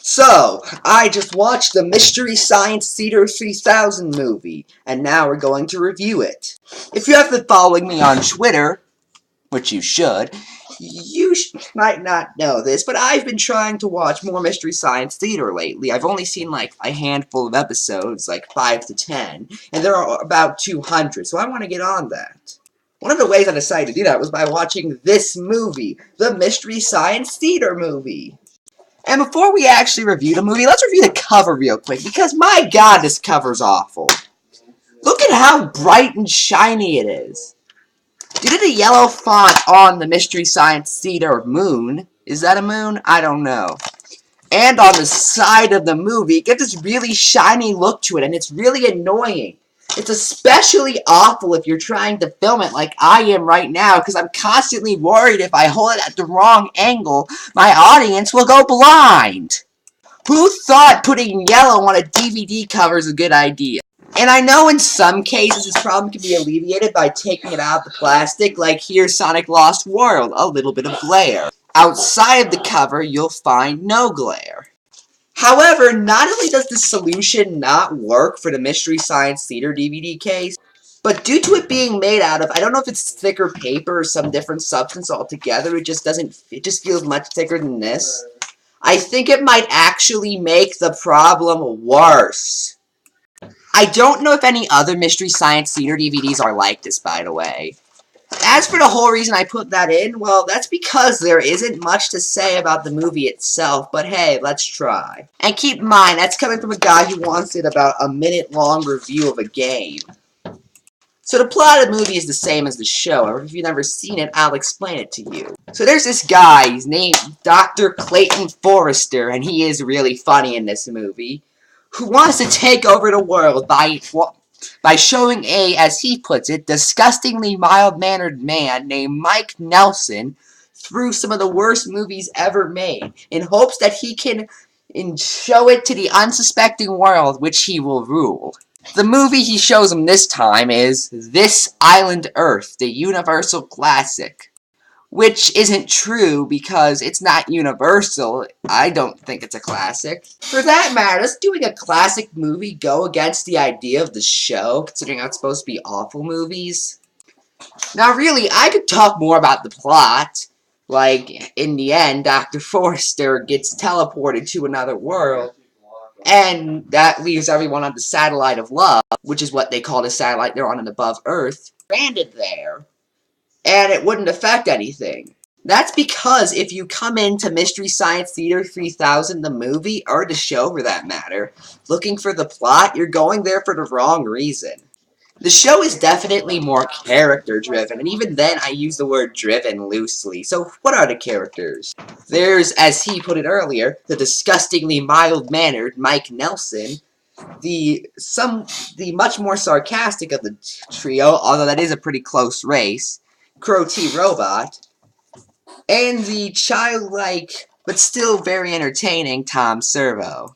So, I just watched the Mystery Science Theater 3000 movie, and now we're going to review it. If you have been following me on Twitter, which you should, you might not know this, but I've been trying to watch more Mystery Science Theater lately. I've only seen like a handful of episodes, like 5 to 10, and there are about 200, so I want to get on that. One of the ways I decided to do that was by watching this movie, the Mystery Science Theater movie. And before we actually review the movie, let's review the cover real quick, because my god, this cover's awful. Look at how bright and shiny it is. You did a yellow font on the Mystery Science Theater moon. Is that a moon? I don't know. And on the side of the movie, it gets this really shiny look to it, and it's really annoying. It's especially awful if you're trying to film it like I am right now, because I'm constantly worried if I hold it at the wrong angle, my audience will go blind. Who thought putting yellow on a DVD cover is a good idea? And I know in some cases this problem can be alleviated by taking it out of the plastic, like here's Sonic Lost World, a little bit of glare. Outside of the cover, you'll find no glare. However, not only does this solution not work for the Mystery Science Theater DVD case, but due to it being made out of, I don't know if it's thicker paper or some different substance altogether, it just feels much thicker than this. I think it might actually make the problem worse. I don't know if any other Mystery Science Theater DVDs are like this, by the way. As for the whole reason I put that in, well, that's because there isn't much to say about the movie itself, but hey, let's try. And keep in mind, that's coming from a guy who wanted about a minute-long review of a game. So the plot of the movie is the same as the show, or if you've never seen it, I'll explain it to you. So there's this guy, he's named Dr. Clayton Forrester, and he is really funny in this movie, who wants to take over the world by showing a, as he puts it, disgustingly mild-mannered man named Mike Nelson through some of the worst movies ever made, in hopes that he can show it to the unsuspecting world which he will rule. The movie he shows him this time is This Island Earth, the Universal Classic. Which isn't true because it's not universal. I don't think it's a classic. For that matter, does doing a classic movie go against the idea of the show, considering how it's supposed to be awful movies? Now really, I could talk more about the plot. Like, in the end, Dr. Forrester gets teleported to another world. And that leaves everyone on the satellite of love, which is what they call the satellite they're on and above Earth, stranded there. And it wouldn't affect anything. That's because if you come into Mystery Science Theater 3000, the movie, or the show for that matter, looking for the plot, you're going there for the wrong reason. The show is definitely more character-driven, and even then I use the word driven loosely. So what are the characters? There's, as he put it earlier, the disgustingly mild-mannered Mike Nelson, the much more sarcastic of the trio, although that is a pretty close race, Crow T Robot, and the childlike, but still very entertaining Tom Servo.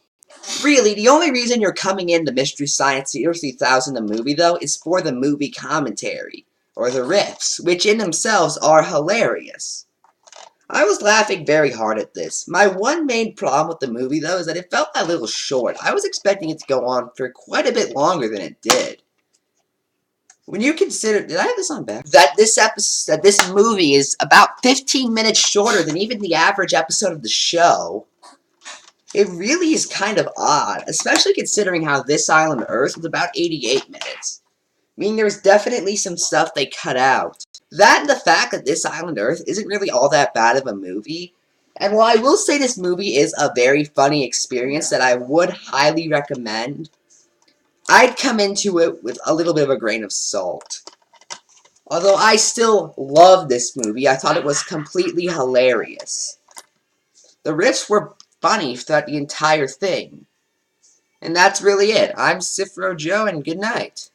Really, the only reason you're coming into Mystery Science Theater 3000 the movie, though, is for the movie commentary, or the riffs, which in themselves are hilarious. I was laughing very hard at this. My one main problem with the movie, though, is that it felt a little short. I was expecting it to go on for quite a bit longer than it did. When you consider, did I have this on back? That this movie is about 15 minutes shorter than even the average episode of the show. It really is kind of odd, especially considering how This Island Earth was about 88 minutes. I mean, there's definitely some stuff they cut out. That and the fact that This Island Earth isn't really all that bad of a movie. And while I will say this movie is a very funny experience that I would highly recommend, I'd come into it with a little bit of a grain of salt. Although I still love this movie, I thought it was completely hilarious. The riffs were funny throughout the entire thing. And that's really it. I'm Ephrom Joe, and good night.